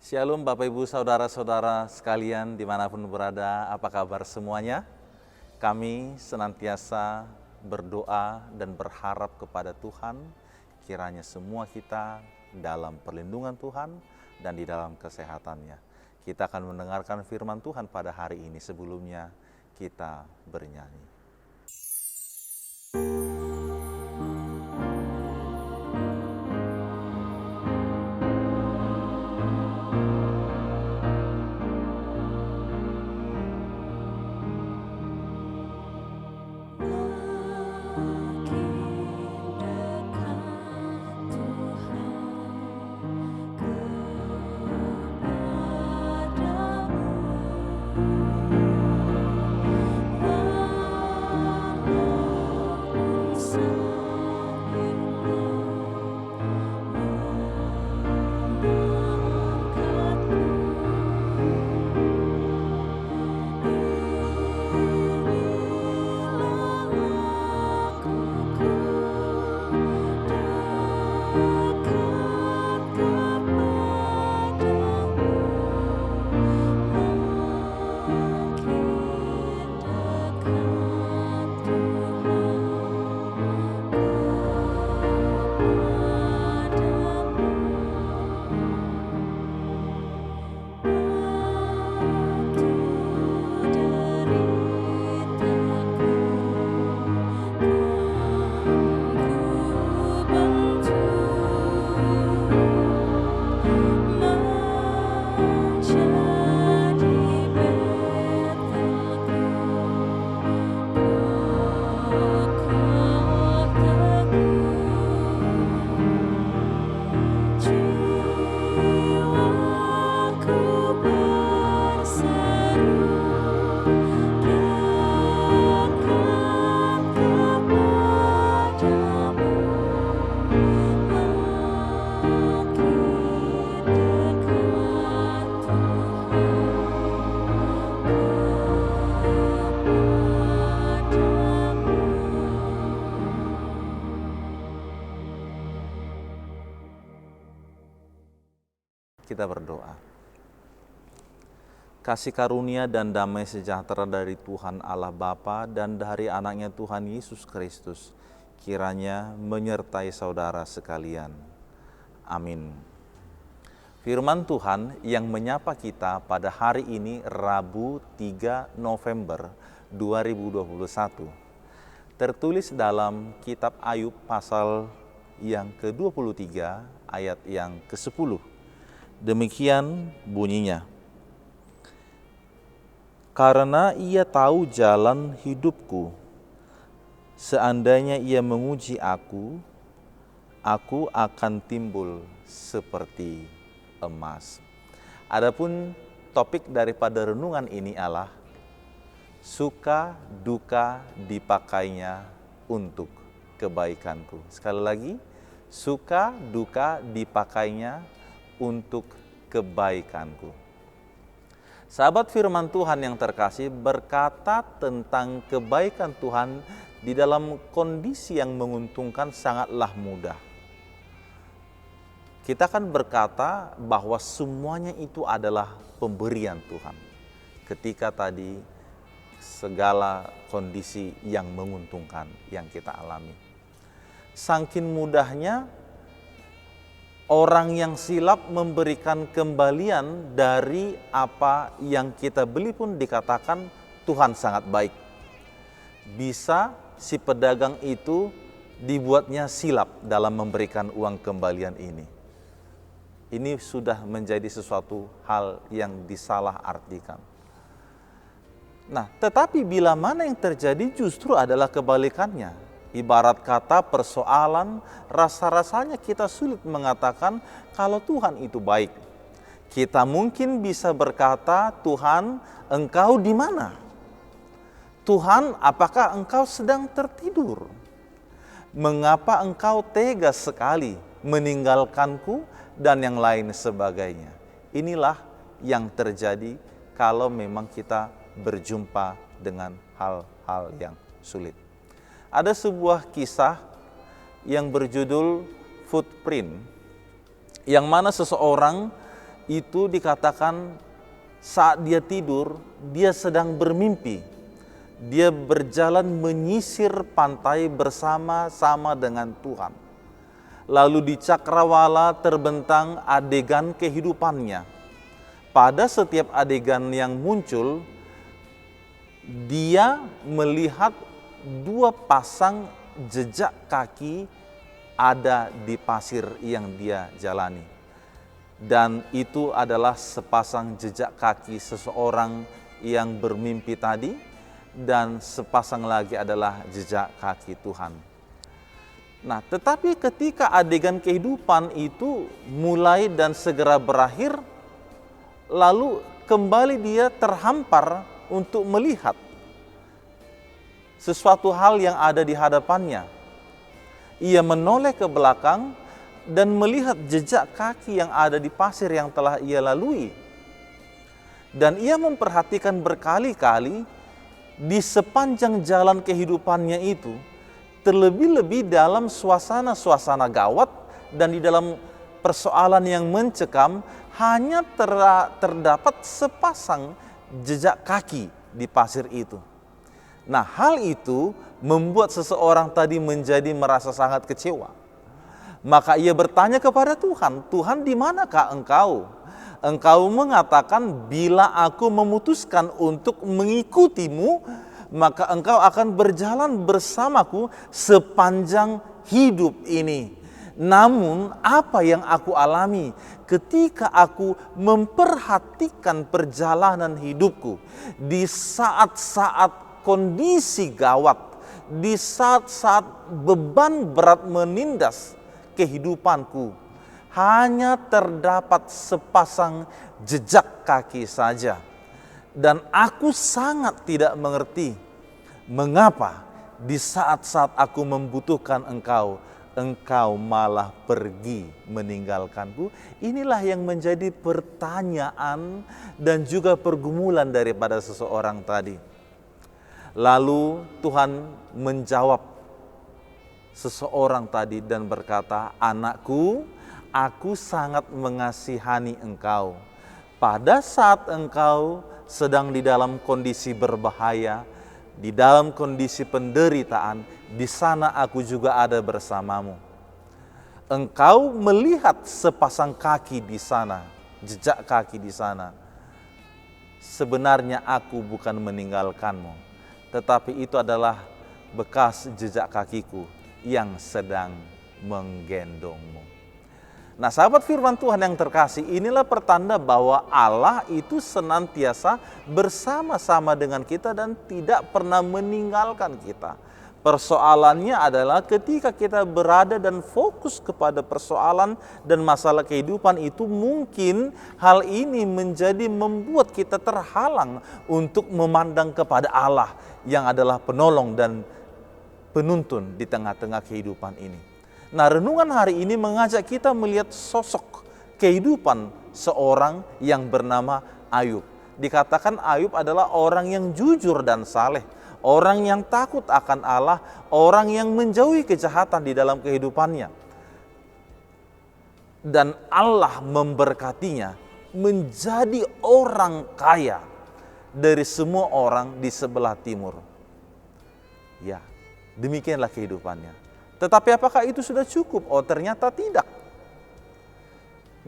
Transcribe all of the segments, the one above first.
Shalom Bapak Ibu Saudara-saudara sekalian dimanapun berada, apa kabar semuanya? Kami senantiasa berdoa dan berharap kepada Tuhan, kiranya semua kita dalam perlindungan Tuhan dan di dalam kesehatannya. Kita akan mendengarkan firman Tuhan pada hari ini, sebelumnya kita bernyanyi. Kita berdoa. Kasih karunia dan damai sejahtera dari Tuhan Allah Bapa dan dari anaknya Tuhan Yesus Kristus kiranya menyertai saudara sekalian. Amin. Firman Tuhan yang menyapa kita pada hari ini Rabu 3 November 2021 tertulis dalam kitab Ayub pasal yang ke-23 ayat yang ke-10. Demikian bunyinya. Karena ia tahu jalan hidupku, seandainya ia menguji aku akan timbul seperti emas. Adapun topik daripada renungan ini adalah suka duka dipakainya untuk kebaikanku. Sekali lagi, suka duka dipakainya untuk kebaikanku. Sahabat firman Tuhan yang terkasih, berkata tentang kebaikan Tuhan di dalam kondisi yang menguntungkan sangatlah mudah. Kita kan berkata bahwa semuanya itu adalah pemberian Tuhan. Ketika tadi segala kondisi yang menguntungkan yang kita alami. Saking mudahnya orang yang silap memberikan kembalian dari apa yang kita beli pun dikatakan Tuhan sangat baik. Bisa si pedagang itu dibuatnya silap dalam memberikan uang kembalian ini. Ini sudah menjadi sesuatu hal yang disalah-artikan. Nah, tetapi bila mana yang terjadi justru adalah kebalikannya. Ibarat kata persoalan, rasa-rasanya kita sulit mengatakan kalau Tuhan itu baik. Kita mungkin bisa berkata, Tuhan, Engkau di mana? Tuhan, apakah Engkau sedang tertidur? Mengapa Engkau tega sekali meninggalkanku dan yang lain sebagainya? Inilah yang terjadi kalau memang kita berjumpa dengan hal-hal yang sulit. Ada sebuah kisah yang berjudul Footprint, yang mana seseorang itu dikatakan saat dia tidur, dia sedang bermimpi. Dia berjalan menyisir pantai bersama-sama dengan Tuhan. Lalu di cakrawala terbentang adegan kehidupannya. Pada setiap adegan yang muncul, dia melihat dua pasang jejak kaki ada di pasir yang dia jalani. Dan itu adalah sepasang jejak kaki seseorang yang bermimpi tadi, dan sepasang lagi adalah jejak kaki Tuhan. Nah, tetapi ketika adegan kehidupan itu mulai dan segera berakhir, lalu kembali dia terhampar untuk melihat sesuatu hal yang ada di hadapannya. Ia menoleh ke belakang dan melihat jejak kaki yang ada di pasir yang telah ia lalui. Dan ia memperhatikan berkali-kali di sepanjang jalan kehidupannya itu, terlebih-lebih dalam suasana-suasana gawat dan di dalam persoalan yang mencekam, hanya terdapat sepasang jejak kaki di pasir itu. Nah, hal itu membuat seseorang tadi menjadi merasa sangat kecewa. Maka ia bertanya kepada Tuhan, Tuhan, di manakah Engkau? Engkau mengatakan, bila aku memutuskan untuk mengikutimu, maka engkau akan berjalan bersamaku sepanjang hidup ini. Namun apa yang aku alami ketika aku memperhatikan perjalanan hidupku di saat-saat kondisi gawat, di saat-saat beban berat menindas kehidupanku, hanya terdapat sepasang jejak kaki saja. Dan aku sangat tidak mengerti mengapa di saat-saat aku membutuhkan Engkau, Engkau malah pergi meninggalkanku. Inilah yang menjadi pertanyaan dan juga pergumulan daripada seseorang tadi. Lalu Tuhan menjawab seseorang tadi dan berkata, anakku, aku sangat mengasihani engkau. Pada saat engkau sedang di dalam kondisi berbahaya, di dalam kondisi penderitaan, di sana aku juga ada bersamamu. Engkau melihat sepasang kaki di sana, jejak kaki di sana. Sebenarnya aku bukan meninggalkanmu, tetapi itu adalah bekas jejak kakiku yang sedang menggendongmu. Nah, sahabat firman Tuhan yang terkasih, inilah pertanda bahwa Allah itu senantiasa bersama-sama dengan kita dan tidak pernah meninggalkan kita. Persoalannya adalah ketika kita berada dan fokus kepada persoalan dan masalah kehidupan itu, mungkin hal ini menjadi membuat kita terhalang untuk memandang kepada Allah yang adalah penolong dan penuntun di tengah-tengah kehidupan ini. Nah, renungan hari ini mengajak kita melihat sosok kehidupan seorang yang bernama Ayub. Dikatakan Ayub adalah orang yang jujur dan saleh, orang yang takut akan Allah, orang yang menjauhi kejahatan di dalam kehidupannya. Dan Allah memberkatinya menjadi orang kaya dari semua orang di sebelah timur. Ya, demikianlah kehidupannya. Tetapi apakah itu sudah cukup? Oh, ternyata tidak.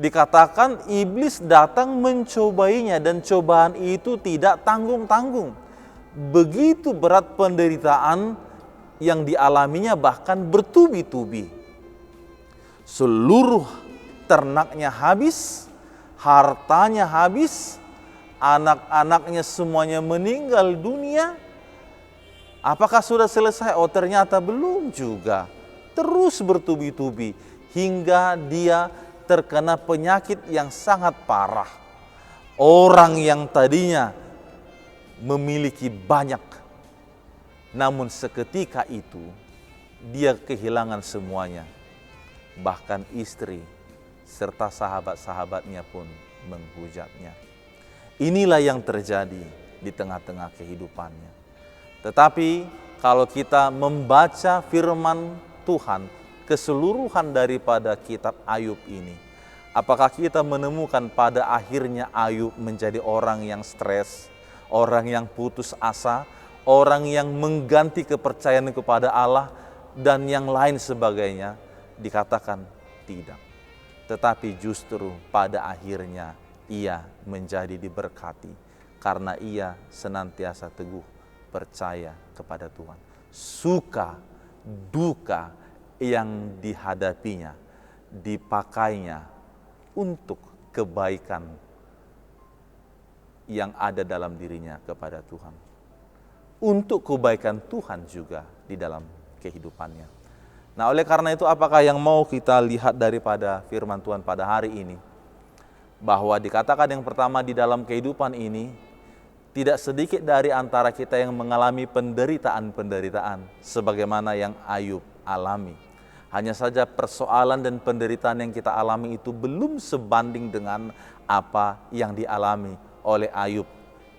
Dikatakan iblis datang mencobainya dan cobaan itu tidak tanggung-tanggung. Begitu berat penderitaan yang dialaminya, bahkan bertubi-tubi. Seluruh ternaknya habis, hartanya habis, anak-anaknya semuanya meninggal dunia. Apakah sudah selesai? Oh, ternyata belum juga. Terus bertubi-tubi hingga dia terkena penyakit yang sangat parah. Orang yang tadinya memiliki banyak, namun seketika itu dia kehilangan semuanya. Bahkan istri serta sahabat-sahabatnya pun menghujatnya. Inilah yang terjadi di tengah-tengah kehidupannya. Tetapi kalau kita membaca firman Tuhan, keseluruhan daripada kitab Ayub ini Apakah kita menemukan pada akhirnya Ayub menjadi orang yang stres, orang yang putus asa, orang yang mengganti kepercayaan kepada Allah, dan yang lain sebagainya? Dikatakan tidak. Tetapi justru pada akhirnya ia menjadi diberkati karena ia senantiasa teguh percaya kepada Tuhan. Suka, duka yang dihadapinya, dipakainya untuk kebaikan yang ada dalam dirinya kepada Tuhan. Untuk kebaikan Tuhan juga di dalam kehidupannya. Nah, oleh karena itu apakah yang mau kita lihat daripada firman Tuhan pada hari ini? Bahwa dikatakan yang pertama di dalam kehidupan ini, tidak sedikit dari antara kita yang mengalami penderitaan-penderitaan sebagaimana yang Ayub alami. Hanya saja persoalan dan penderitaan yang kita alami itu belum sebanding dengan apa yang dialami oleh Ayub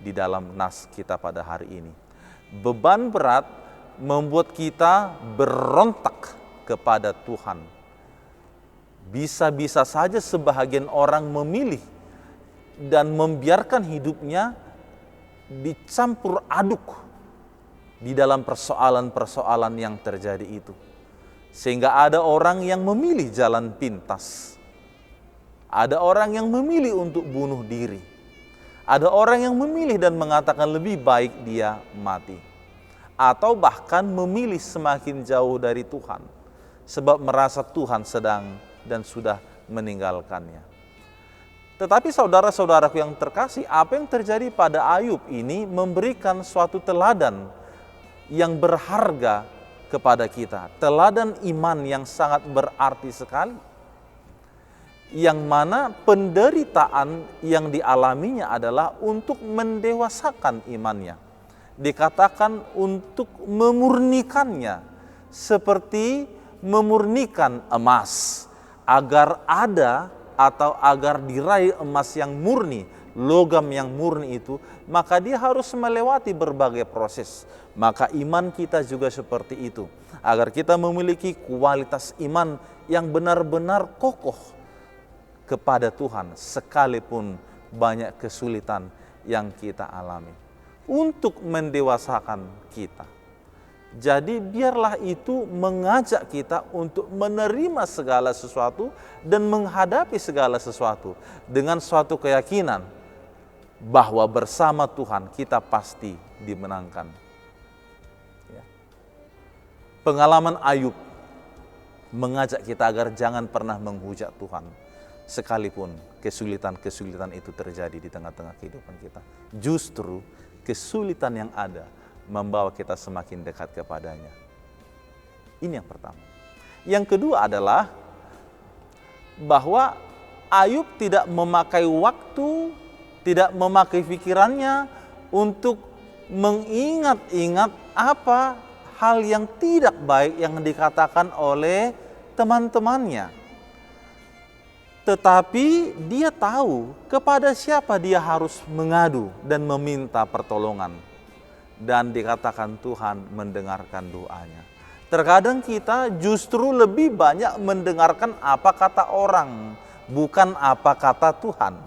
di dalam nas kita pada hari ini. Beban berat membuat kita berontak kepada Tuhan. Bisa-bisa saja sebahagian orang memilih dan membiarkan hidupnya dicampur aduk di dalam persoalan-persoalan yang terjadi itu. Sehingga ada orang yang memilih jalan pintas. Ada orang yang memilih untuk bunuh diri. Ada orang yang memilih dan mengatakan lebih baik dia mati. Atau bahkan memilih semakin jauh dari Tuhan. Sebab merasa Tuhan sedang dan sudah meninggalkannya. Tetapi saudara-saudaraku yang terkasih, apa yang terjadi pada Ayub ini memberikan suatu teladan yang berharga kepada kita. Teladan iman yang sangat berarti sekali. Yang mana penderitaan yang dialaminya adalah untuk mendewasakan imannya. Dikatakan untuk memurnikannya. Seperti memurnikan emas. Agar ada atau agar diraih emas yang murni, logam yang murni itu, maka dia harus melewati berbagai proses. Maka iman kita juga seperti itu. Agar kita memiliki kualitas iman yang benar-benar kokoh kepada Tuhan, sekalipun banyak kesulitan yang kita alami. Untuk mendewasakan kita. Jadi biarlah itu mengajak kita untuk menerima segala sesuatu dan menghadapi segala sesuatu dengan suatu keyakinan bahwa bersama Tuhan kita pasti dimenangkan. Ya. Pengalaman Ayub mengajak kita agar jangan pernah menghujat Tuhan sekalipun kesulitan-kesulitan itu terjadi di tengah-tengah kehidupan kita. Justru kesulitan yang ada membawa kita semakin dekat kepadanya. Ini yang pertama. Yang kedua adalah bahwa Ayub tidak memakai waktu, tidak memakai pikirannya untuk mengingat-ingat apa hal yang tidak baik yang dikatakan oleh teman-temannya. Tetapi dia tahu kepada siapa dia harus mengadu dan meminta pertolongan. Dan dikatakan Tuhan mendengarkan doanya. Terkadang kita justru lebih banyak mendengarkan apa kata orang, bukan apa kata Tuhan.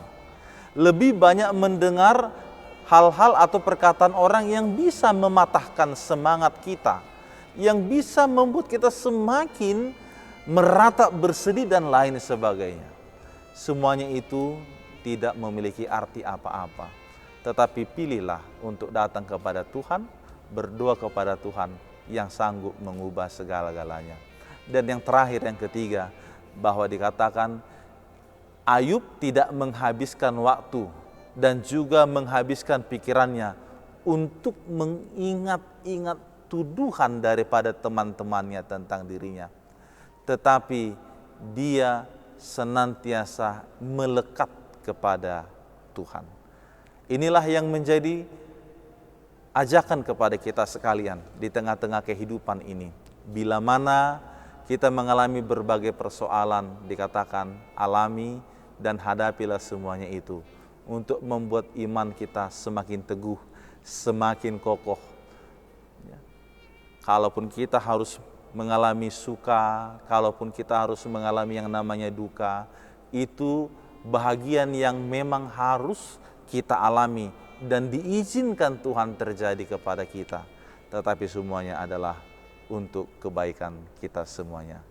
Lebih banyak mendengar hal-hal atau perkataan orang yang bisa mematahkan semangat kita, yang bisa membuat kita semakin meratap bersedih dan lain sebagainya. Semuanya itu tidak memiliki arti apa-apa. Tetapi pilihlah untuk datang kepada Tuhan, berdoa kepada Tuhan yang sanggup mengubah segala-galanya. Dan yang terakhir, yang ketiga, bahwa dikatakan Ayub tidak menghabiskan waktu dan juga menghabiskan pikirannya untuk mengingat-ingat tuduhan daripada teman-temannya tentang dirinya. Tetapi dia senantiasa melekat kepada Tuhan. Inilah yang menjadi ajakan kepada kita sekalian di tengah-tengah kehidupan ini. Bila mana kita mengalami berbagai persoalan, dikatakan alami dan hadapilah semuanya itu untuk membuat iman kita semakin teguh, semakin kokoh. Ya. Kalaupun kita harus mengalami suka, kalaupun kita harus mengalami yang namanya duka, itu bahagian yang memang harus kita alami dan diizinkan Tuhan terjadi kepada kita. Tetapi semuanya adalah untuk kebaikan kita semuanya.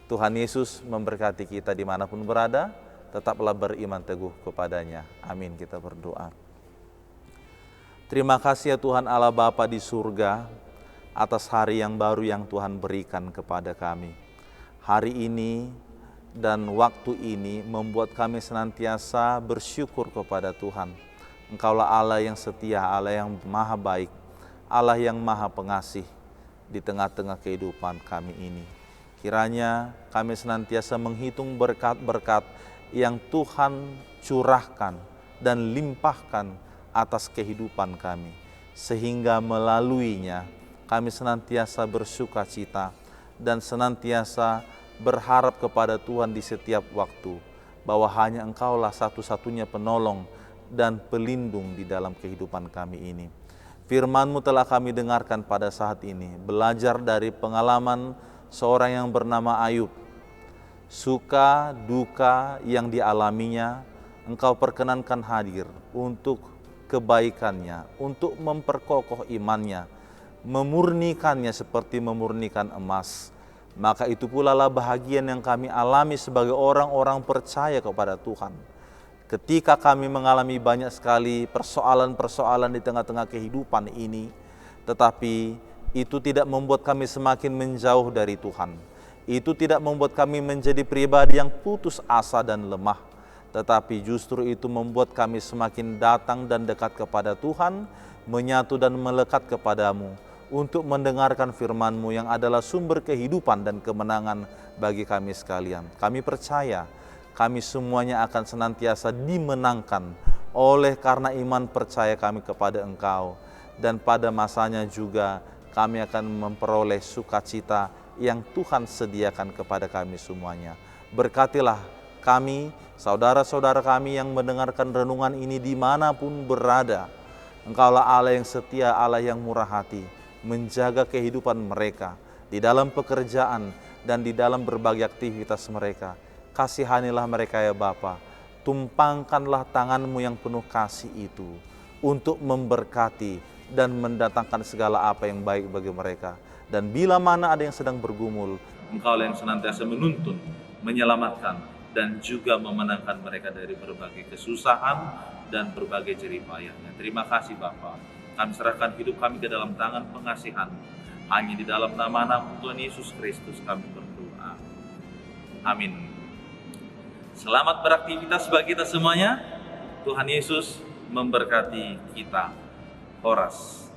Tuhan Yesus memberkati kita dimanapun berada. Tetaplah beriman teguh kepadanya. Amin, kita berdoa. Terima kasih ya Tuhan Allah Bapa di surga, atas hari yang baru yang Tuhan berikan kepada kami. Hari ini dan waktu ini membuat kami senantiasa bersyukur kepada Tuhan. Engkaulah Allah yang setia, Allah yang maha baik, Allah yang maha pengasih di tengah-tengah kehidupan kami ini. Kiranya kami senantiasa menghitung berkat-berkat yang Tuhan curahkan dan limpahkan atas kehidupan kami, sehingga melaluinya kami senantiasa bersuka cita dan senantiasa berharap kepada Tuhan di setiap waktu, bahwa hanya Engkaulah satu-satunya penolong dan pelindung di dalam kehidupan kami ini. Firman-Mu telah kami dengarkan pada saat ini, belajar dari pengalaman seorang yang bernama Ayub. Suka duka yang dialaminya, Engkau perkenankan hadir untuk kebaikannya, untuk memperkokoh imannya, memurnikannya seperti memurnikan emas. Maka itu pula lah bahagian yang kami alami sebagai orang-orang percaya kepada Tuhan. Ketika kami mengalami banyak sekali persoalan-persoalan di tengah-tengah kehidupan ini, tetapi itu tidak membuat kami semakin menjauh dari Tuhan. Itu tidak membuat kami menjadi pribadi yang putus asa dan lemah, tetapi justru itu membuat kami semakin datang dan dekat kepada Tuhan, menyatu dan melekat kepadamu, untuk mendengarkan firman-Mu yang adalah sumber kehidupan dan kemenangan bagi kami sekalian. Kami percaya, kami semuanya akan senantiasa dimenangkan oleh karena iman percaya kami kepada Engkau. Dan pada masanya juga kami akan memperoleh sukacita yang Tuhan sediakan kepada kami semuanya. Berkatilah kami, saudara-saudara kami yang mendengarkan renungan ini dimanapun berada. Engkaulah Allah yang setia, Allah yang murah hati, menjaga kehidupan mereka di dalam pekerjaan dan di dalam berbagai aktivitas mereka. Kasihanilah mereka ya Bapa, tumpangkanlah tangan-Mu yang penuh kasih itu untuk memberkati dan mendatangkan segala apa yang baik bagi mereka. Dan bila mana ada yang sedang bergumul, Engkaulah yang senantiasa menuntun, menyelamatkan, dan juga memenangkan mereka dari berbagai kesusahan dan berbagai jeripayahnya. Terima kasih Bapa. Kami serahkan hidup kami ke dalam tangan pengasihan. Hanya di dalam nama Tuhan Yesus Kristus kami berdoa. Amin. Selamat beraktivitas bagi kita semuanya. Tuhan Yesus memberkati kita. Horas.